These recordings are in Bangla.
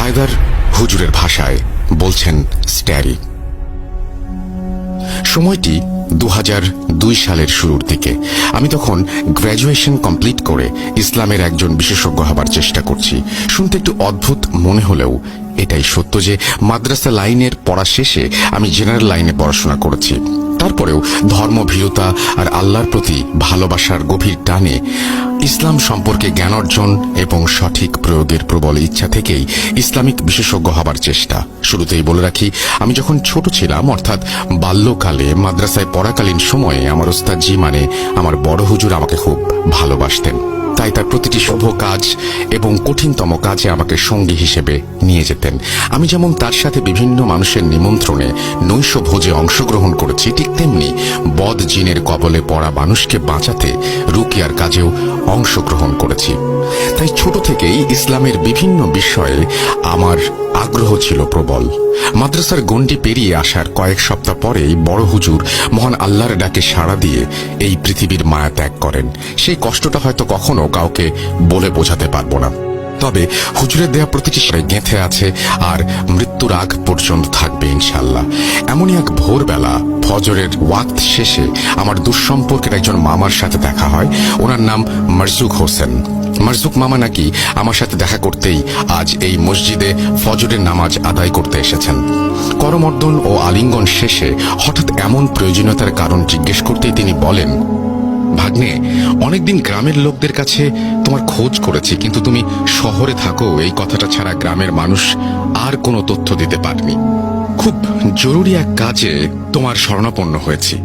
হায়দার হুজুরের ভাষায় বলছেন স্ট্যারি। সময়টি 2002 সালের শুরুর দিকে। আমি তখন গ্র্যাজুয়েশন কমপ্লিট করে ইসলামের একজন বিশেষজ্ঞ হবার চেষ্টা করছি। শুনতে একটু অদ্ভুত মনে হলেও এটাই সত্য যে মাদ্রাসা লাইনের পড়া শেষে আমি জেনারেল লাইনে পড়াশোনা করেছি। তারপরেও ধর্মভীরুতা আর আল্লাহর প্রতি ভালোবাসার গভীর টানে ইসলাম সম্পর্কে জ্ঞান অর্জন এবং সঠিক প্রয়োগের প্রবল ইচ্ছা থেকেই ইসলামিক বিশেষজ্ঞ হবার চেষ্টা। শুরুতেই বলে রাখি, আমি যখন ছোট ছিলাম অর্থাৎ বাল্যকালে মাদ্রাসায় পড়াকালীন সময়ে আমার ওস্তাদজি মানে আমার বড় হুজুর আমাকে খুব ভালোবাসতেন। তাই তার প্রতিটি শুভ কাজ এবং কঠিনতম কাজে আমাকে সঙ্গী হিসেবে নিয়ে যেতেন। আমি যেমন তার সাথে বিভিন্ন মানুষের নিমন্ত্রণে নৈশ ভোজে অংশগ্রহণ করেছি, ঠিক তেমনি বদ জিনের কবলে পড়া মানুষকে বাঁচাতে রুকিয়ার কাজেও অংশগ্রহণ করেছি। তাই ছোট থেকেই ইসলামের বিভিন্ন বিষয়ে আমার আগ্রহ ছিল প্রবল। মাদ্রাসার গণ্ডি পেরিয়ে আসার কয়েক সপ্তাহ পরেই বড় হুজুর মহান আল্লাহর ডাকে সাড়া দিয়ে এই পৃথিবীর মায়া ত্যাগ করেন। সেই কষ্টটা হয়তো কখনো কাউকে বলে বোঝাতে পারবো না, তবে হুজুরের দেয়া প্রতিটি গেঁথে আছে আর মৃত্যুর আগ পর্যন্ত থাকবে ইনশাল্লাহ। এমনই এক ভোরবেলা ফজরের ওয়াক্ত শেষে আমার দুঃসম্পর্কের একজন মামার সাথে দেখা হয়। ওনার নাম মারজুক হোসেন। মারজুক মামা নাকি আমার সাথে দেখা করতেই আজ এই মসজিদে ফজরের নামাজ আদায় করতে এসেছেন। করমর্দন ও আলিঙ্গন শেষে হঠাৎ এমন প্রয়োজনীয়তার কারণ জিজ্ঞেস করতেই তিনি বলেন, ভাগ্নে, অনেকদিন গ্রামের লোকদের কাছে তোমার খোঁজ করেছি, কিন্তু তুমি শহরে থাকো এই কথাটা ছাড়া গ্রামের মানুষ আর কোনো তথ্য দিতে পারেনি। খুব জরুরি এক কাজে তোমার শরণাপন্ন হয়েছি।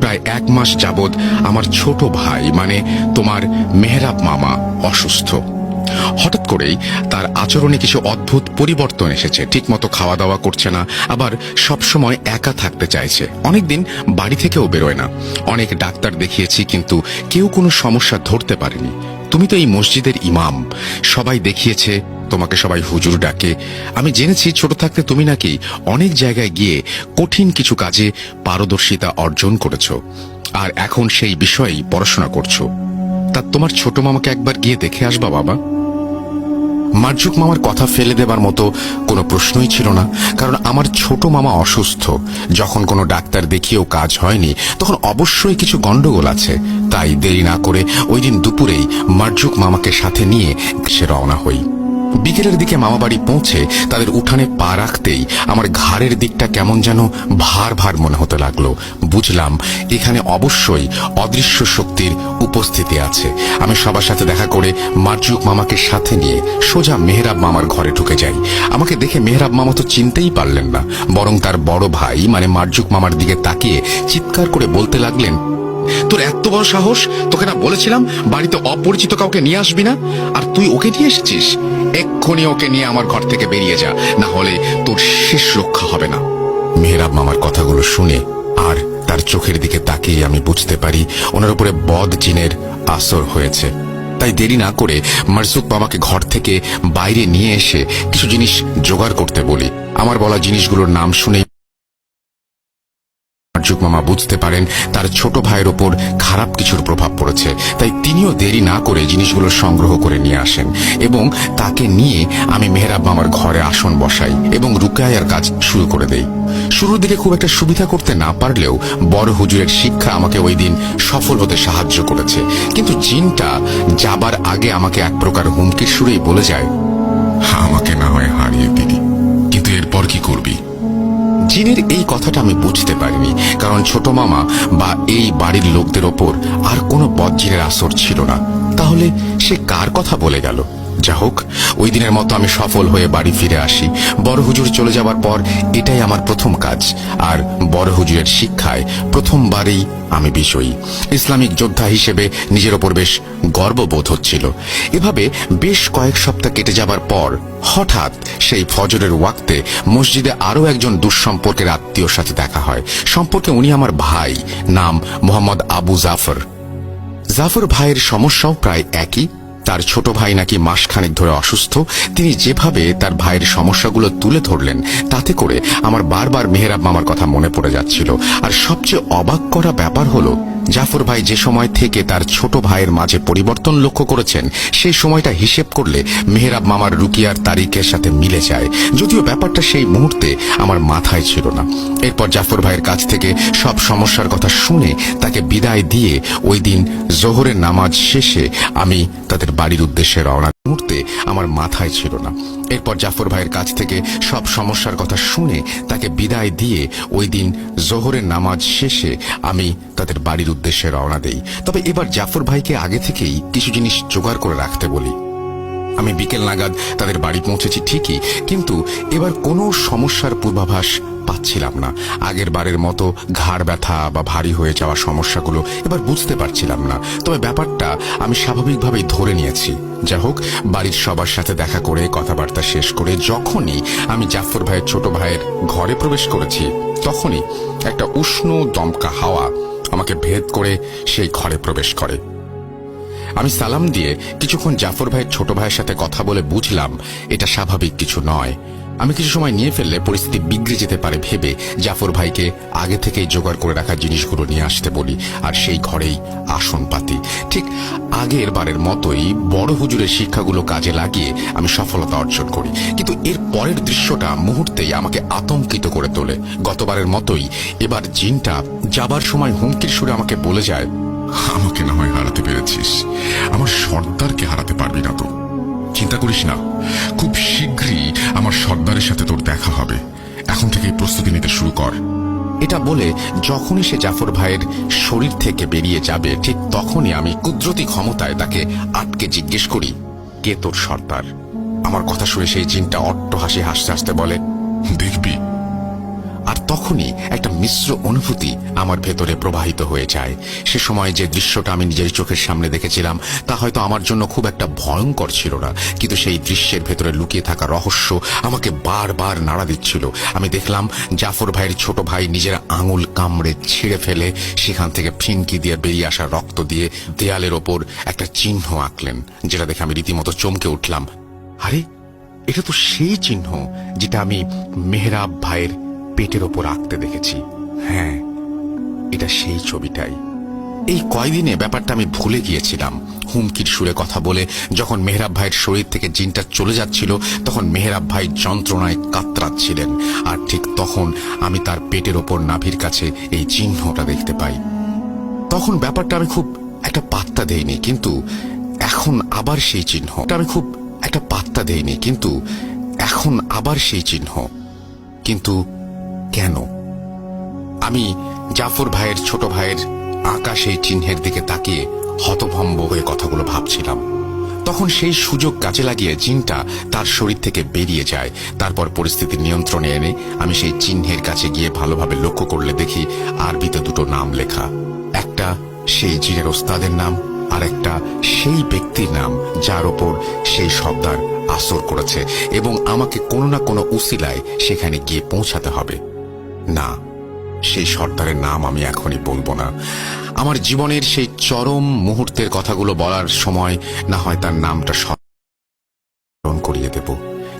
প্রায় 1 মাস যাবৎ আমার ছোট ভাই মানে তোমার মেহরাব মামা অসুস্থ। হঠাৎ করেই তার আচরণে কিছু অদ্ভুত পরিবর্তন এসেছে। ঠিকমতো খাওয়া দাওয়া করছে না, আবার সবসময় একা থাকতে চাইছে। অনেকদিন বাড়ি থেকেও বেরোয় না। অনেক ডাক্তার দেখিয়েছি, কিন্তু কেউ কোনো সমস্যা ধরতে পারেনি। তুমি তো এই মসজিদের ইমাম, সবাই দেখিয়েছে, তোমাকে সবাই হুজুর ডাকে। আমি জেনেছি ছোট থাকতে তুমি নাকি অনেক জায়গায় গিয়ে কঠিন কিছু কাজে পারদর্শিতা অর্জন করেছো, আর এখন সেই বিষয়েই পড়াশোনা করছো। তা তোমার ছোট মামাকে একবার গিয়ে দেখে আসবা বাবা। মারজুক মামার কথা ফেলে দেবার মতো কোনো প্রশ্নই ছিল না, কারণ আমার ছোট মামা অসুস্থ। যখন কোনো ডাক্তার দেখিয়েও কাজ হয়নি, তখন অবশ্যই কিছু গন্ডগোল আছে। তাই দেরি না করে ওই দিন দুপুরেই মারজুক মামাকে সাথে নিয়ে সে রওনা হই। বিকেলের দিকে মামাবাড়ি পৌঁছে তাদের উঠানে পা রাখতেই আমার ঘাড়ের দিকটা কেমন যেন ভার ভার মনে হতে লাগলো। বুঝলাম এখানে অবশ্যই অদৃশ্য শক্তির উপস্থিতি আছে। আমি সবার সাথে দেখা করে মারজুক মামাকে সাথে নিয়ে সোজা মেহরাব মামার ঘরে ঢুকে যাই। আমাকে দেখে মেহরাব মামা তো চিনতেই পারলেন না, বরং তার বড় ভাই মানে মারজুক মামার দিকে তাকিয়ে চিৎকার করে বলতে লাগলেন, তোর এত বড় সাহস! তোকে না বলেছিলাম বাড়িতে অপরিচিত কাউকে নিয়ে আসবি না, আর তুই ওকে নিয়ে এসেছিস? এক্ষুনি ওকে নিয়ে আমার ঘর থেকে বেরিয়ে যা, না হলে তোর শেষ রক্ষা হবে না। মেহরাব মামার কথাগুলো শুনে আর তার চোখের দিকে তাকিয়ে আমি বুঝতে পারি ওনার উপরে বদ জিনের আসর হয়েছে। তাই দেরি না করে মারজুক মামাকে ঘর থেকে বাইরে নিয়ে এসে কিছু জিনিস জোগাড় করতে বলি। আমার বলা জিনিসগুলোর নাম শুনে মারজুক মামা বুঝতে পারেন তার ছোট ভাইয়ের ওপর খারাপ কিছুর প্রভাব পড়েছে। তাই তিনিও দেরি না করে জিনিসগুলো সংগ্রহ করে নিয়ে আসেন এবং তাকে নিয়ে আমি মেহরাব মামার ঘরে আসন বসাই এবং রুকায়ার কাজ শুরু করে দেই। শুরুর দিকে খুব একটা সুবিধা করতে না পারলেও বড় হুজুরের শিক্ষা আমাকে ওই দিন সফল হতে সাহায্য করেছে। কিন্তু জিনটা যাবার আগে আমাকে এক প্রকার হুমকির সুরেই বলে যায়, আমাকে না হয় হারিয়ে দিলি, কিন্তু এরপর কি করবি? জিনের এই কথাটা আমি বুঝতে পারিনি, কারণ ছোট মামা বা এই বাড়ির লোকদের ওপর আর কোনো বদজিনের আসর ছিল না। তাহলে সে কার কথা বলে গেল? যা হোক, ওই দিনের মতো আমি সফল হয়ে বাড়ি ফিরে আসি। বড় হুজুর চলে যাবার পর এটাই আমার প্রথম কাজ, আর বড় হুজুরের শিক্ষায় প্রথমবারেই আমি বিজয়ী। ইসলামিক যোদ্ধা হিসেবে নিজের ওপর বেশ গর্ববোধ হচ্ছিল। এভাবে বেশ কয়েক সপ্তাহ কেটে যাবার পর হঠাৎ সেই ফজরের ওয়াক্তে মসজিদে আরো একজন দুঃসম্পর্কের আত্মীয়র সাথে দেখা হয়। সম্পর্কে উনি আমার ভাই, নাম মোহাম্মদ আবু জাফর। জাফর ভাইয়ের সমস্যাও প্রায় একই। তার ছোট ভাই নাকি মাসখানেক ধরে অসুস্থ। তিনি যেভাবে তার ভাইয়ের সমস্যাগুলো তুলে ধরলেন, তাতে করে আমার বারবার মেহরাব মামার কথা মনে পড়ে যাচ্ছিল। আর সবচেয়ে অবাক করা ব্যাপার হলো, জাফর ভাই যে সময় থেকে তার ছোট ভাইয়ের মাঝে পরিবর্তন লক্ষ্য করেছেন সেই সময়টা হিসেব করলে মেহরাব মামার রুকিয়ার তারিখের সাথে মিলে যায়, যদিও ব্যাপারটা সেই মুহূর্তে আমার মাথায় ছিল না। এরপর জাফর ভাইয়ের কাছ থেকে সব সমস্যার কথা শুনে তাকে বিদায় দিয়ে ওই দিন জোহরের নামাজ শেষে আমি তাদের বাড়ির উদ্দেশ্যে রওনা মুহূর্তে আমার মাথায় ছিল না। এরপর জাফর ভাইয়ের কাছ থেকে সব সমস্যার কথা শুনে তাকে বিদায় দিয়ে ওই দিন জোহরের নামাজ শেষে আমি তাদের বাড়ির উদ্দেশ্যে রওনা দেই। তবে এবার জাফর ভাইকে আগে থেকেই কিছু জিনিস জোগাড় করে রাখতে বলি। আমি বিকেল নাগাদ তাদের বাড়ি পৌঁছেছি ঠিকই, কিন্তু এবার কোনো সমস্যার পূর্বাভাস পাচ্ছিলাম না। আগের বারের মতো ঘাড় ব্যথা বা ভারী হয়ে যাওয়া সমস্যাগুলো এবার বুঝতে পারছিলাম না। তবে ব্যাপারটা আমি স্বাভাবিকভাবেই ধরে নিয়েছি। যা হোক, বাড়ির সবার সাথে দেখা করে কথাবার্তা শেষ করে যখনই আমি জাফর ভাইয়ের ছোট ভাইয়ের ঘরে প্রবেশ করেছি, তখনই একটা উষ্ণ দমকা হাওয়া আমাকে ভেদ করে সেই ঘরে প্রবেশ করে। আমি সালাম দিয়ে কিছুক্ষণ জাফর ভাইয়ের ছোট ভাইয়ের সাথে কথা বলে বুঝলাম এটা স্বাভাবিক কিছু নয়। আমি কিছু সময় নিয়ে ফেললে পরিস্থিতি বিগড়ে যেতে পারে ভেবে জাফর ভাইকে আগে থেকেই জোগাড় করে রাখা জিনিসগুলো নিয়ে আসতে বলি, আর সেই ঘরেই আসন পাতি। ঠিক আগের বারের মতোই বড় হুজুরের শিক্ষাগুলো কাজে লাগিয়ে আমি সফলতা অর্জন করি, কিন্তু এর পরের দৃশ্যটা মুহূর্তেই আমাকে আতঙ্কিত করে তোলে। গতবারের মতোই এবার জিনটা যাবার সময় হুমকির সুরে আমাকে বলে যায়, আমাকে না হয় হারাতে পেরেছিস, আমার সর্দারকে হারাতে পারবি না তো। চিন্তা করিস না, খুব শীঘ্রই আমার সর্দারের সাথে তোর দেখা হবে, এখন থেকেই প্রস্তুতি নিতে শুরু কর। এটা বলে যখনই সে জাফর ভাইয়ের শরীর থেকে বেরিয়ে যাবে, ঠিক তখনই আমি কুদরতি ক্ষমতায় তাকে আটকে জিজ্ঞেস করি, কে তোর সর্দার? আমার কথা শুনে সেই জিনটা অট্ট হাসি হাসতে হাসতে বলে, দেখবি। আর তখনই একটা মিশ্র অনুভূতি আমার ভেতরে প্রবাহিত হয়ে যায়। সে সময় যে দৃশ্যটা আমি নিজের চোখের সামনে দেখেছিলাম তা হয়তো আমার জন্য খুব একটা ভয়ঙ্কর ছিল না, কিন্তু সেই দৃশ্যের ভেতরে লুকিয়ে থাকা রহস্য আমাকে বারবার নাড়া দিচ্ছিল। আমি দেখলাম জাফর ভাইয়ের ছোট ভাই নিজের আঙুল কামড়ে ছিঁড়ে ফেলে সেখান থেকে ফিনকি দিয়ে বেরিয়ে আসা রক্ত দিয়ে দেয়ালের ওপর একটা চিহ্ন আঁকলেন, যেটা দেখে আমি রীতিমতো চমকে উঠলাম। আরে, এটা তো সেই চিহ্ন যেটা আমি মেহরাব ভাইয়ের পেটের ওপর আঁকতে দেখেছি। হ্যাঁ, এটা সেই ছবিটাই। এই কয়দিনে ব্যাপারটা আমি ভুলে গিয়েছিলাম। হুমকির সুরে কথা বলে যখন মেহরাব ভাইয়ের শরীর থেকে জিনটা চলে যাচ্ছিল, তখন মেহরাব ভাই যন্ত্রণায় কাতরাচ্ছিলেন, আর ঠিক তখন আমি তার পেটের ওপর নাভির কাছে এই চিহ্নটা দেখতে পাই। তখন ব্যাপারটা আমি খুব একটা পাত্তা দেইনি, কিন্তু এখন আবার সেই চিহ্ন। আমি খুব একটা পাত্তা দেইনি, কিন্তু এখন আবার সেই চিহ্ন। কিন্তু কেন? আমি জাফর ভাইয়ের ছোট ভাইয়ের আঁকা সেই চিহ্নের দিকে তাকিয়ে হতভম্ব হয়ে কথাগুলো ভাবছিলাম। তখন সেই সুযোগ কাজে লাগিয়ে জিনটা তার শরীর থেকে বেরিয়ে যায়। তারপর পরিস্থিতি নিয়ন্ত্রণে এনে আমি সেই চিহ্নের কাছে গিয়ে ভালোভাবে লক্ষ্য করলে দেখি আরবিতে দুটো নাম লেখা। একটা সেই জিনের ওস্তাদের নাম, আর একটা সেই ব্যক্তির নাম যার ওপর সেই সর্দার আসর করেছে, এবং আমাকে কোনো না কোনো উসিলায় সেখানে গিয়ে পৌঁছাতে হবে। না, সেই সর্দারের নাম আমি এখনই বলবো না। আমার জীবনের সেই চরম মুহূর্তের কথাগুলো বলার সময় না হয় তার নামটা স্মরণ করিয়ে দেব।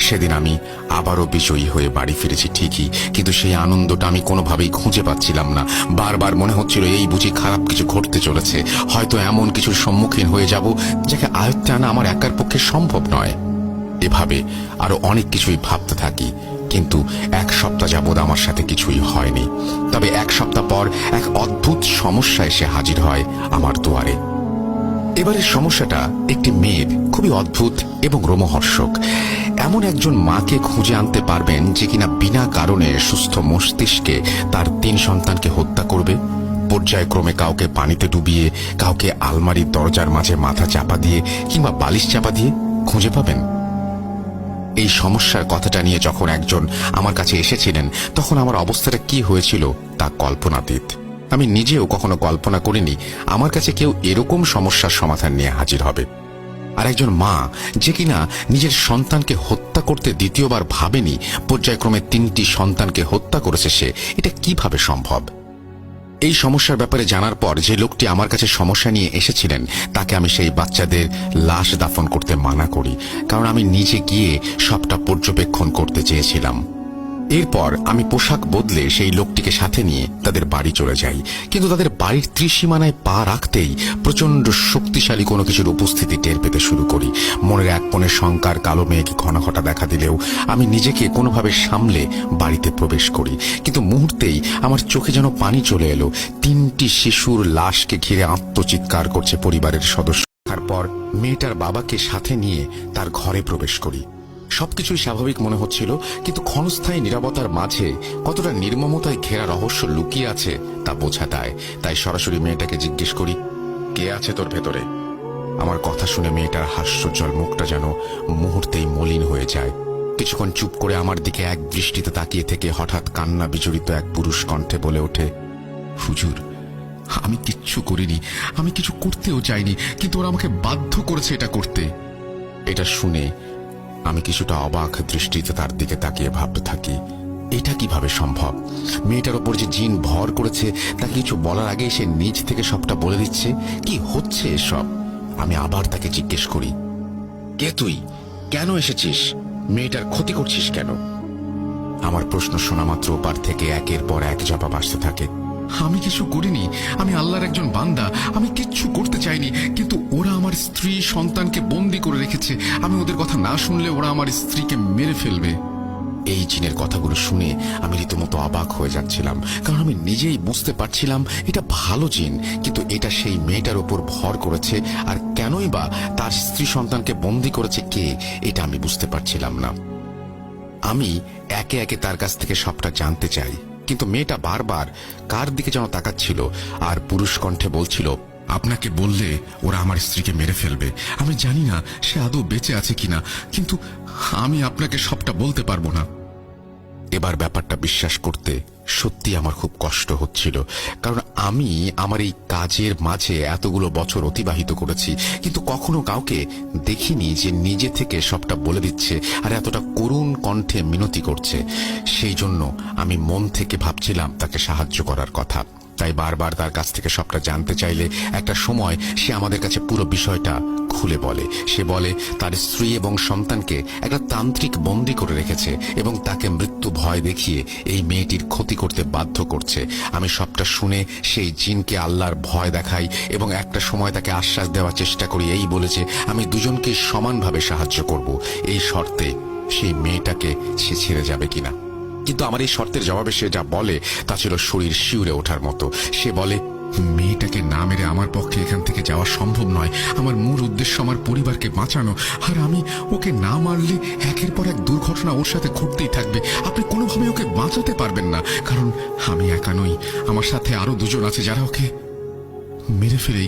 সেদিন আমি আবারও বিজয়ী হয়ে বাড়ি ফিরেছি ঠিকই, কিন্তু সেই আনন্দটা আমি কোনোভাবেই খুঁজে পাচ্ছিলাম না। বারবার মনে হচ্ছিল এই বুঝি খারাপ কিছু ঘটতে চলেছে, হয়তো এমন কিছুর সম্মুখীন হয়ে যাব যাকে আয়ত্তে আনা আমার একার পক্ষে সম্ভব নয়। এভাবে আরো অনেক কিছুই ভাবতে থাকি, কিন্তু এক সপ্তাহ যাবৎ আমার সাথে কিছুই হয়নি। তবে এক সপ্তাহ পর এক অদ্ভুত সমস্যা এসে হাজির হয় আমার দুয়ারে। এবারের সমস্যাটা একটি মেয়ের, খুবই অদ্ভুত এবং রোমহর্ষক। এমন একজন মাকে খুঁজে আনতে পারবেন যে কিনা বিনা কারণে সুস্থ মস্তিষ্কে তার 3 সন্তানকে হত্যা করবে, পর্যায়ক্রমে কাউকে পানিতে ডুবিয়ে, কাউকে আলমারির দরজার মাঝে মাথা চাপা দিয়ে কিংবা বালিশ চাপা দিয়ে খুঁজে পাবেন। এই সমস্যার কথাটা নিয়ে যখন একজন আমার কাছে এসেছিলেন, তখন আমার অবস্থাটা কি হয়েছিল তা কল্পনাতীত। আমি নিজেও কখনো কল্পনা করিনি আমার কাছে কেউ এরকম সমস্যার সমাধান নিয়ে হাজির হবে। আর একজন মা যে কিনা নিজের সন্তানকে হত্যা করতে দ্বিতীয়বার ভাবেনি, পর্যায়ক্রমে 3টি সন্তানকে হত্যা করেছে সে, এটা কিভাবে সম্ভব? এই সমস্যার ব্যাপারে জানার পর যে লোকটি আমার কাছে সমস্যা নিয়ে এসেছিলেন তাকে আমি সেই বাচ্চাদের লাশ দাফন করতে মানা করি, কারণ আমি নিজে গিয়ে সবটা পর্যবেক্ষণ করতে চেয়েছিলাম। এরপর আমি পোশাক বদলে সেই লোকটিকে সাথে নিয়ে তাদের বাড়ি চলে যাই। কিন্তু তাদের বাড়ির ত্রিসীমানায় পা রাখতেই প্রচন্ড শক্তিশালী কোনো কিছুর উপস্থিতি টের পেতে শুরু করি। মনের এক কোণে শঙ্কার কালো মেঘ ঘটা দেখা দিলেও আমি নিজেকে কোনোভাবে সামলে বাড়িতে প্রবেশ করি। কিন্তু মুহূর্তেই আমার চোখে যেন পানি চলে এলো। 3টি শিশুর লাশকে ঘিরে আত্মচিৎকার করছে পরিবারের সদস্য। তারপর মেয়েটার বাবাকে সাথে নিয়ে তার ঘরে প্রবেশ করি। সবকিছুই স্বাভাবিক মনে হচ্ছিল, কিন্তু ক্ষণস্থায়ী নীরবতার মাঝে কতটা নির্মমতায় ঘেরা রহস্য লুকিয়ে আছে তা বোঝা দেয়। তাই সরাসরি মেয়েটাকে জিজ্ঞেস করি, কে আছে তোর ভেতরে? আমার কথা শুনে মেয়েটার হাস্যোজ্জ্বল মুখটা যেন মুহূর্তেই মলিন হয়ে যায়। কিছুক্ষণ চুপ করে আমার দিকে এক দৃষ্টিতে তাকিয়ে থেকে হঠাৎ কান্না বিজড়িত এক পুরুষ কণ্ঠে বলে ওঠে, হুজুর, আমি কিচ্ছু করিনি, আমি কিছু করতেও চাইনি, কিন্তু ওরা আমাকে বাধ্য করেছে এটা করতে। এটা শুনে আমি কিছুটা অবাক দৃষ্টিতে তার দিকে তাকিয়ে ভাবতে থাকি, এটা কিভাবে সম্ভব? মেয়েটার ওপর যে জিন ভর করেছে তাকে কিছু বলার আগে সে নিজ থেকে সবটা বলে দিচ্ছে। কি হচ্ছে এসব? আমি আবার তাকে জিজ্ঞেস করি, কে তুই? কেন এসেছিস? মেয়েটার ক্ষতি করছিস কেন? আমার প্রশ্ন শোনা মাত্র ওপার থেকে একের পর এক জবাব আসতে থাকে, আমি কিছু করিনি, আমি আল্লাহর একজন বান্দা, আমি কিচ্ছু করতে চাইনি, কিন্তু ওরা আমার স্ত্রী সন্তানকে বন্দি করে রেখেছে। আমি ওদের কথা না শুনলে ওরা আমার স্ত্রীকে মেরে ফেলবে। এই জিনের কথাগুলো শুনে আমি রীতিমতো অবাক হয়ে যাচ্ছিলাম, কারণ আমি নিজেই বুঝতে পারছিলাম এটা ভালো জিন, কিন্তু এটা সেই মেয়েটার উপর ভর করেছে। আর কেনই বা তার স্ত্রী সন্তানকে বন্দি করেছে কে, এটা আমি বুঝতে পারছিলাম না। আমি একে একে তার কাছ থেকে সবটা জানতে চাই, কিন্তু মেয়েটা বারবার কার দিকে যেন তাকাচ্ছিল আর পুরুষ কণ্ঠে বলছিল, আপনাকে বললে ওরা আমার স্ত্রীকে মেরে ফেলবে। আমি জানি না সে আদৌ বেঁচে আছে কিনা, কিন্তু আমি আপনাকে সবটা বলতে পারবো না। এবার ব্যাপারটা বিশ্বাস করতে সত্যি আমার খুব কষ্ট হচ্ছিল, কারণ আমি আমার এই কাজের মাঝে এতগুলো বছর অতিবাহিত করেছি, কিন্তু কখনো কাউকে দেখিনি যে নিজে থেকে সবটা বলে দিচ্ছে আর এতটা করুণ কণ্ঠে মিনতি করছে। সেই জন্য আমি মন থেকে ভাবছিলাম তাকে সাহায্য করার কথা। তাই বারবার তার কাছ থেকে সবটা জানতে চাইলে একটা সময় সে আমাদের কাছে পুরো বিষয়টা খুলে বলে। সে বলে তার স্ত্রী এবং সন্তানকে একটা তান্ত্রিক বন্দী করে রেখেছে এবং তাকে মৃত্যু ভয় দেখিয়ে এই মেয়েটির ক্ষতি করতে বাধ্য করছে। আমি সবটা শুনে সেই জিনকে আল্লাহর ভয় দেখাই এবং একটা সময় তাকে আশ্বাস দেওয়ার চেষ্টা করি, এই বলেছে আমি দুজনকে সমানভাবে সাহায্য করব, এই শর্তে সেই মেয়েটাকে সে ছেড়ে যাবে কিনা। কিন্তু আমার এই শর্তের জবাবে সে যা বলে তা ছিল শরীর শিউরে ওঠার মতো। সে বলে, মেয়েটাকে না মেরে আমার পক্ষে এখান থেকে যাওয়া সম্ভব নয়। আমার মূল উদ্দেশ্য আমার পরিবারকে বাঁচানো, আর আমি ওকে না মারলে একের পর এক দুর্ঘটনা ওর সাথে ঘটতেই থাকবে। আপনি কোনোভাবে ওকে বাঁচাতে পারবেন না, কারণ আমি একা নই, আমার সাথে আরো দুজন আছে যারা ওকে মেরে ফেলে